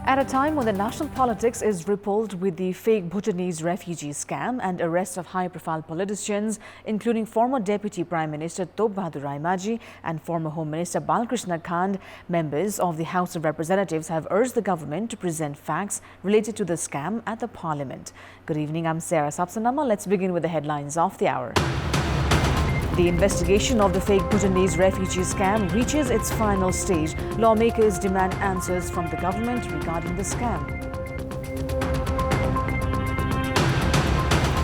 At a time when the national politics is riddled with the fake Bhutanese refugee scam and arrest of high-profile politicians, including former Deputy Prime Minister Top Bahadur Raimaji and former Home Minister Balkrishna Khand, members of the House of Representatives have urged the government to present facts related to the scam at the Parliament. Good evening, I'm Sarah Sapsanama. Let's begin with the headlines of the hour. The investigation of the fake Bhutanese refugee scam reaches its final stage. Lawmakers demand answers from the government regarding the scam.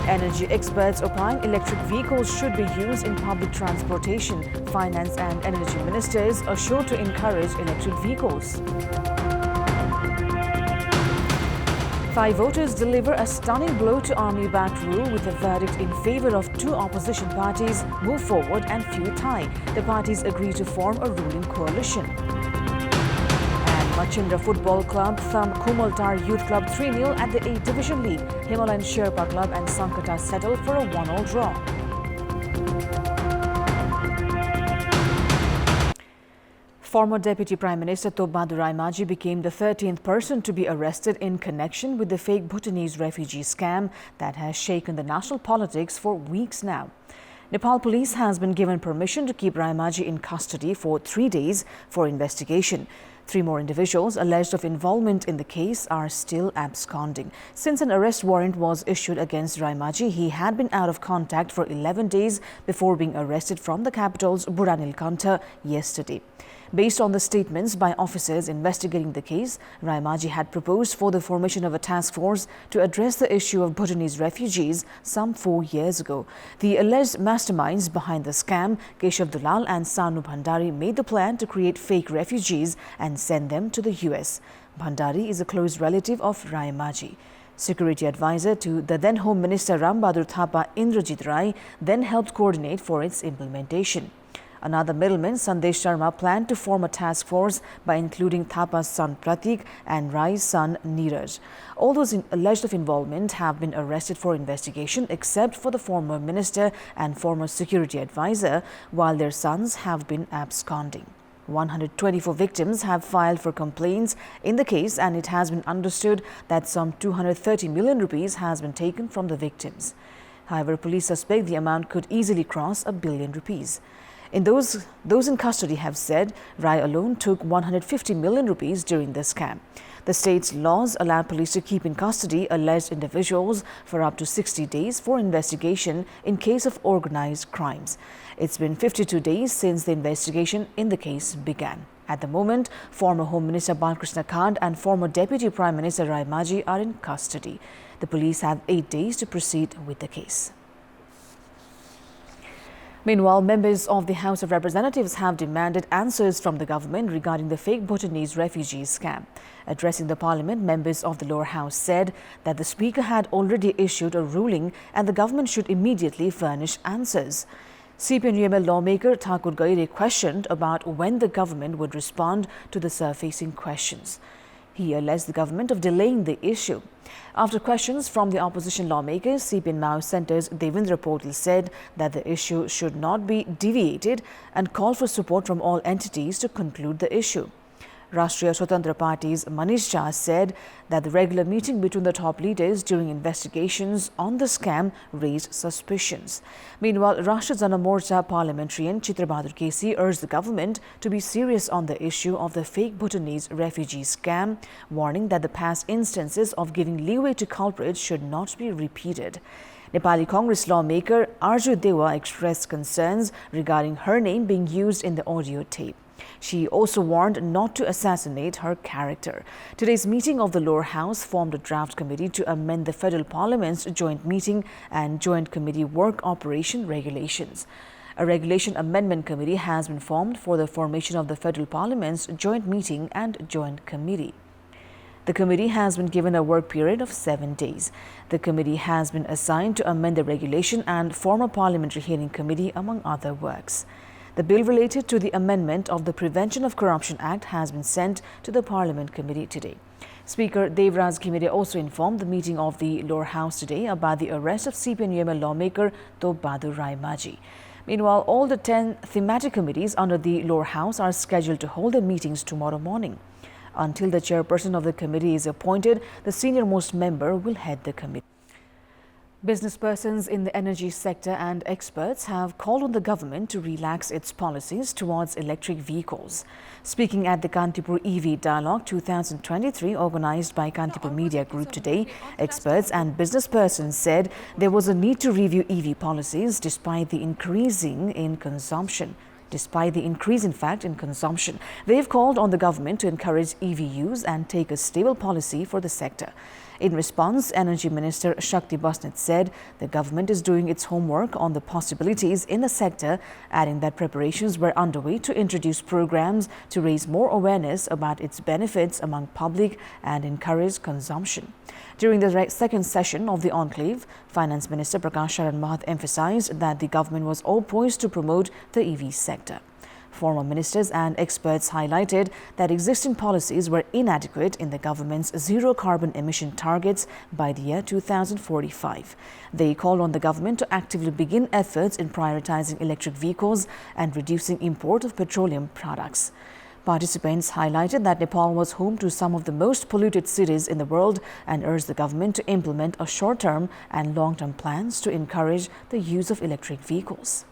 Energy experts opine electric vehicles should be used in public transportation. Finance and energy ministers are sure to encourage electric vehicles. 5 voters deliver a stunning blow to army-backed rule with a verdict in favor of 2 opposition parties, Move Forward and Fuel Thai. The parties agree to form a ruling coalition. And Machindra Football Club thumb Kumaltar Youth Club 3-0 at the A Division League. Himalayan Sherpa Club and Sankata settled for a 1-1 draw. Former Deputy Prime Minister Top Bahadur Raimaji became the 13th person to be arrested in connection with the fake Bhutanese refugee scam that has shaken the national politics for weeks now. Nepal police has been given permission to keep Raimaji in custody for 3 days for investigation. 3 more individuals alleged of involvement in the case are still absconding. Since an arrest warrant was issued against Raimaji, he had been out of contact for 11 days before being arrested from the capital's Buranilkantha yesterday. Based on the statements by officers investigating the case, Raimaji had proposed for the formation of a task force to address the issue of Bhutanese refugees some 4 years ago. The alleged masterminds behind the scam, Keshav Dulal and Sanu Bhandari, made the plan to create fake refugees and send them to the US. Bhandari is a close relative of Raimaji. Security advisor to the then Home Minister Ram Bahadur Thapa, Indrajit Rai, then helped coordinate for its implementation. Another middleman, Sandesh Sharma, planned to form a task force by including Thapa's son Pratik and Rai's son Neeraj. All those alleged of involvement have been arrested for investigation except for the former minister and former security advisor, while their sons have been absconding. 124 victims have filed for complaints in the case, and it has been understood that some 230 million rupees has been taken from the victims. However, police suspect the amount could easily cross ₹1 billion. Those in custody have said Rai alone took 150 million rupees during the scam. The state's laws allow police to keep in custody alleged individuals for up to 60 days for investigation in case of organized crimes. It's been 52 days since the investigation in the case began. At the moment, former Home Minister Balkrishna Khand and former Deputy Prime Minister Raimaji are in custody. The police have 8 days to proceed with the case. Meanwhile, members of the House of Representatives have demanded answers from the government regarding the fake Bhutanese refugee scam. Addressing the Parliament, members of the lower house said that the Speaker had already issued a ruling and the government should immediately furnish answers. CPN-UML lawmaker Thakur Gaire questioned about when the government would respond to the surfacing questions. He alleged the government of delaying the issue. After questions from the opposition lawmakers, CPN Mao Centre's Devendra Potil said that the issue should not be deviated and called for support from all entities to conclude the issue. Rashtriya Swatantra Party's Manish Jha said that the regular meeting between the top leaders during investigations on the scam raised suspicions. Meanwhile, Rashtriya Jana Morcha parliamentarian Chitra Bahadur Kesi urged the government to be serious on the issue of the fake Bhutanese refugee scam, warning that the past instances of giving leeway to culprits should not be repeated. Nepali Congress lawmaker Arju Dewa expressed concerns regarding her name being used in the audio tape. She also warned not to assassinate her character. Today's meeting of the lower house formed a draft committee to amend the Federal Parliament's joint meeting and joint committee work operation regulations. A regulation amendment committee has been formed for the formation of the Federal Parliament's joint meeting and joint committee. The committee has been given a work period of 7 days. The committee has been assigned to amend the regulation and form a parliamentary hearing committee, among other works. The bill related to the amendment of the Prevention of Corruption Act has been sent to the Parliament Committee today. Speaker Devraj Ghimire also informed the meeting of the lower house today about the arrest of CPN-UML lawmaker Top Bahadur Raimaji. Meanwhile, all the 10 thematic committees under the lower house are scheduled to hold their meetings tomorrow morning. Until the chairperson of the committee is appointed, the senior-most member will head the committee. Businesspersons in the energy sector and experts have called on the government to relax its policies towards electric vehicles. Speaking at the Kantipur EV Dialogue 2023 organized by Kantipur Media Group today, experts and businesspersons said there was a need to review EV policies despite the increase in consumption. They've called on the government to encourage EV use and take a stable policy for the sector. In response, Energy Minister Shakti Basnet said the government is doing its homework on the possibilities in the sector, adding that preparations were underway to introduce programs to raise more awareness about its benefits among public and encourage consumption. During the second session of the enclave, Finance Minister Prakash Sharan Mahat emphasized that the government was all poised to promote the EV sector. Former ministers and experts highlighted that existing policies were inadequate in the government's zero carbon emission targets by the year 2045. They called on the government to actively begin efforts in prioritizing electric vehicles and reducing import of petroleum products. Participants highlighted that Nepal was home to some of the most polluted cities in the world and urged the government to implement a short-term and long-term plans to encourage the use of electric vehicles.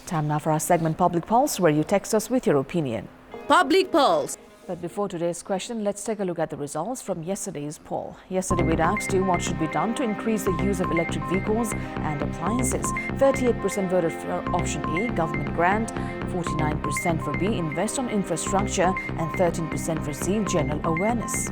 Time now for our segment Public Pulse, where you text us with your opinion. Public Pulse. But before today's question, let's take a look at the results from yesterday's poll. Yesterday, we'd asked you what should be done to increase the use of electric vehicles and appliances. 38% voted for option A, government grant, 49% for B, invest on infrastructure, and 13% for C, general awareness.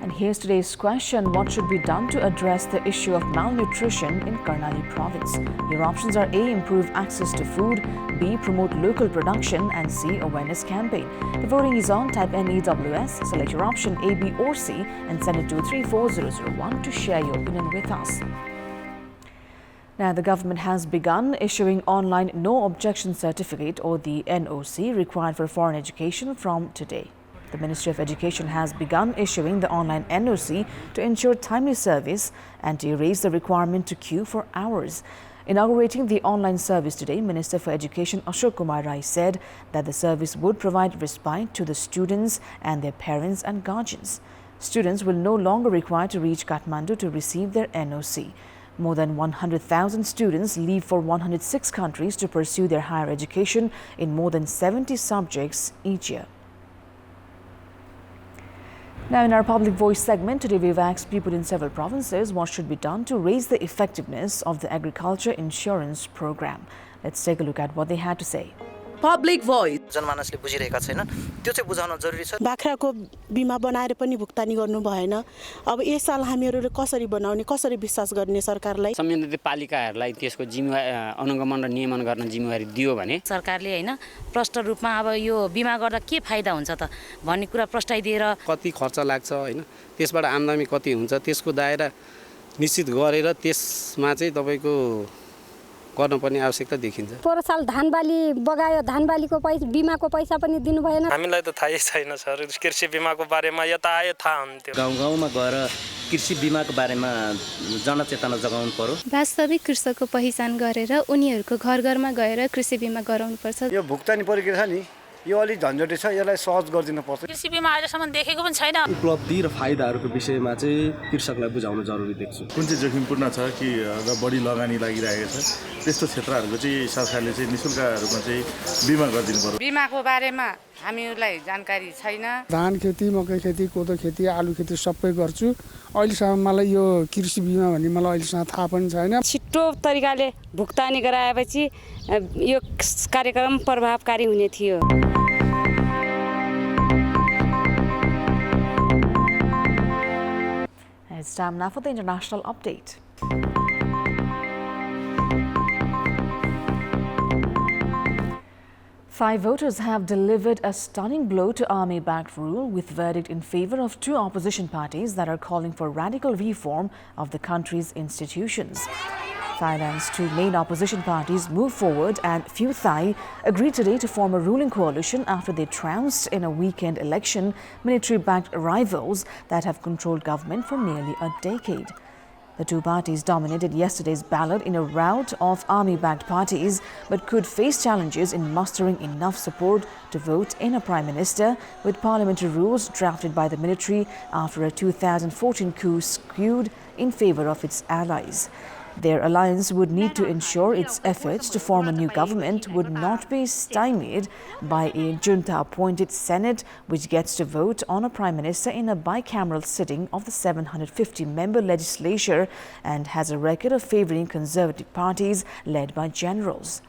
And here's today's question. What should be done to address the issue of malnutrition in Karnali province? Your options are A, improve access to food, B, promote local production, and C, awareness campaign. The voting is on. Type NEWS, select your option A, B, or C, and send it to 34001 to share your opinion with us. Now, the government has begun issuing online no objection certificate, or the NOC, required for foreign education from today. The Ministry of Education has begun issuing the online NOC to ensure timely service and to erase the requirement to queue for hours. Inaugurating the online service today, Minister for Education Ashok Kumar Rai said that the service would provide respite to the students and their parents and guardians. Students will no longer require to reach Kathmandu to receive their NOC. More than 100,000 students leave for 106 countries to pursue their higher education in more than 70 subjects each year. Now, in our Public Voice segment, today we've asked people in several provinces what should be done to raise the effectiveness of the agriculture insurance program. Let's take a look at what they had to say. Public Voice. जनमानसले बुझिरहेका छैनन् त्यो चाहिँ बुझाउन जरुरी छ बाख्राको बिमा बनाएर पनि भुक्तानी गर्नु भएन अब यस साल हामीहरुले कसरी बनाउने कसरी विश्वास गर्ने सरकारलाई सम्बन्धित पालिकाहरूलाई त्यसको जिम्मेवारी अनुगमन र नियमन गर्न जिम्मेवारी दियो भने सरकारले हैन प्रष्ट रूपमा अब यो बिमा गर्दा के फाइदा हुन्छ त भन्ने कुरा प्रष्टाइदिएर कति खर्च लाग्छ हैन त्यसबाट आम्दानी कति हुन्छ त्यसको दायरा निश्चित गरेर त्यसमा चाहिँ तपाईको गर्नुपर्ने आवश्यकता देखिन्छ पोहोर साल धानबाली बगायो धानबालीको पैसा बिमाको पैसा पनि दिनु भएन हामीलाई त थाहै छैन सर कृषि बिमाको बारेमा यता आए थाहा हुन्थ्यो गाउँमा गएर कृषि बिमाको बारेमा जनचेतना जगाउनु पर्यो वास्तविक कृषकको पहिचान गरेर उनीहरुको घर-घरमा गएर कृषि बिमा गराउनु पर्छ यो भुक्तानी प्रक्रिया छ नि यो अलि झन्झटे छ यसलाई सहज गरिदिनु पर्छ कृषि बिमा अहिलेसम्म देखेको पनि छैन उपलब्धि र फाइदाहरुको विषयमा चाहिँ कृषकलाई बुझाउन जरुरी देख्छु कुन चाहिँ जोखिमपूर्ण छ कि बढी लगानी लागिरहेको छ त्यस्तो क्षेत्रहरुको चाहिँ सरकारले चाहिँ निशुल्क रूपमा चाहिँ बिमा गरिदिनु पर्यो बिमाको बारेमा हामीहरुलाई जानकारी छैन धान खेती मकै खेती कोदो खेती आलु खेती सबै गर्छु अहिलेसम्म मलाई यो कृषि बिमा भन्ने मलाई अहिलेसम्म थाहा पनि छैन छिटो तरिकाले भुक्तानी गराएपछि यो कार्यक्रम प्रभावकारी हुने थियो It's time now for the international update. Five voters have delivered a stunning blow to army-backed rule with verdict in favor of two opposition parties that are calling for radical reform of the country's institutions. Thailand's two main opposition parties Move Forward and Pheu Thai agreed today to form a ruling coalition after they trounced in a weekend election military-backed rivals that have controlled government for nearly a decade. The two parties dominated yesterday's ballot in a rout of army-backed parties, but could face challenges in mustering enough support to vote in a prime minister, with parliamentary rules drafted by the military after a 2014 coup skewed in favor of its allies. Their alliance would need to ensure its efforts to form a new government would not be stymied by a junta-appointed Senate, which gets to vote on a prime minister in a bicameral sitting of the 750-member legislature and has a record of favouring conservative parties led by generals.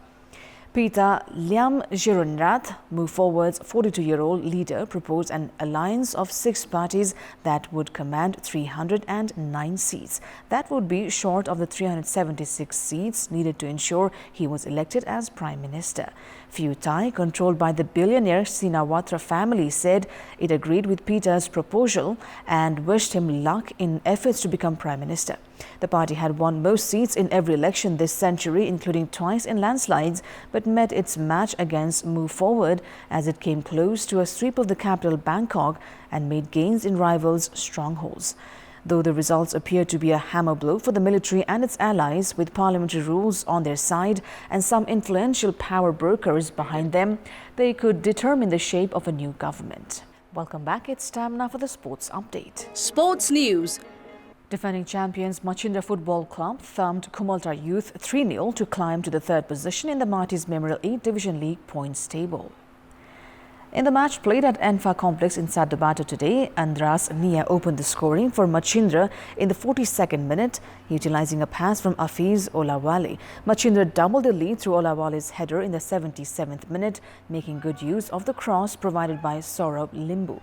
Pita Liam Gironrath, Move Forward's 42-year-old leader, proposed an alliance of 6 parties that would command 309 seats. That would be short of the 376 seats needed to ensure he was elected as Prime Minister. Pheu Thai, controlled by the billionaire Shinawatra family, said it agreed with Pita's proposal and wished him luck in efforts to become Prime Minister. The party had won most seats in every election this century, including twice in landslides, but met its match against Move Forward as it came close to a sweep of the capital Bangkok and made gains in rivals' strongholds. Though the results appear to be a hammer blow for the military and its allies, with parliamentary rules on their side and some influential power brokers behind them, they could determine the shape of a new government. Welcome back. It's time now for the sports update. Sports news. Defending champions Machindra Football Club thumped Kumaltar Youth 3-0 to climb to the 3rd position in the Marty's Memorial 8 Division League points table. In the match played at Enfa Complex in Sadobata today, Andras Nia opened the scoring for Machindra in the 42nd minute, utilizing a pass from Afiz Olawale. Machindra doubled the lead through Olawale's header in the 77th minute, making good use of the cross provided by Saurabh Limbu.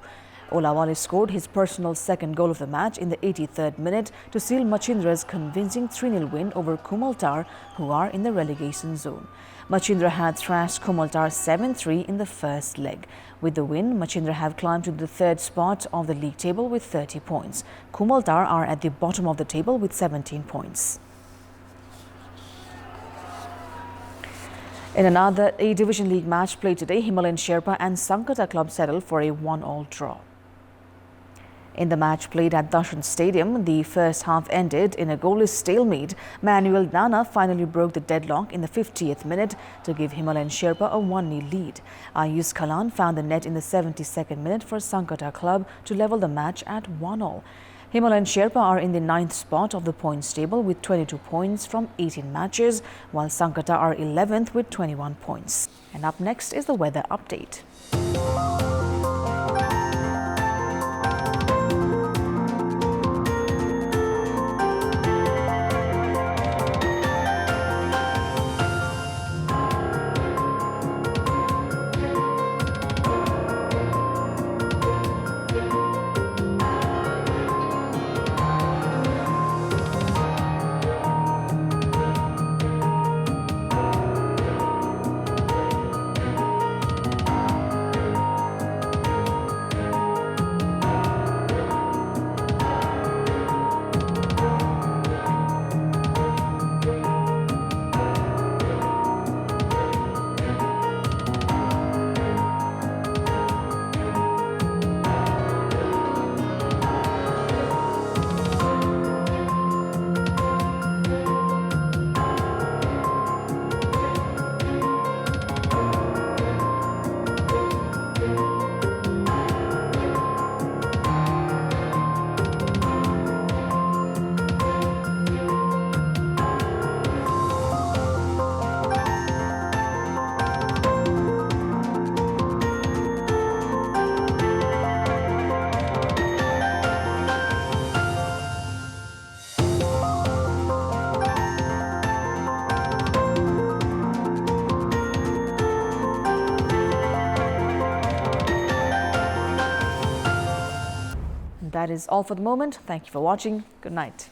Olawale scored his personal second goal of the match in the 83rd minute to seal Machindra's convincing 3-0 win over Kumaltar, who are in the relegation zone. Machindra had thrashed Kumaltar 7-3 in the first leg. With the win, Machindra have climbed to the 3rd spot of the league table with 30 points. Kumaltar are at the bottom of the table with 17 points. In another A-Division League match played today, Himalayan Sherpa and Sankata Club settled for a 1-1 draw. In the match played at Darshan Stadium, the first half ended in a goalless stalemate. Manuel Nana finally broke the deadlock in the 50th minute to give Himalayan Sherpa a 1-0 lead. Ayush Khalan found the net in the 72nd minute for Sankata Club to level the match at 1-1. Himalayan Sherpa are in the 9th spot of the points table with 22 points from 18 matches, while Sankata are 11th with 21 points. And up next is the weather update. That is all for the moment. Thank you for watching. Good night.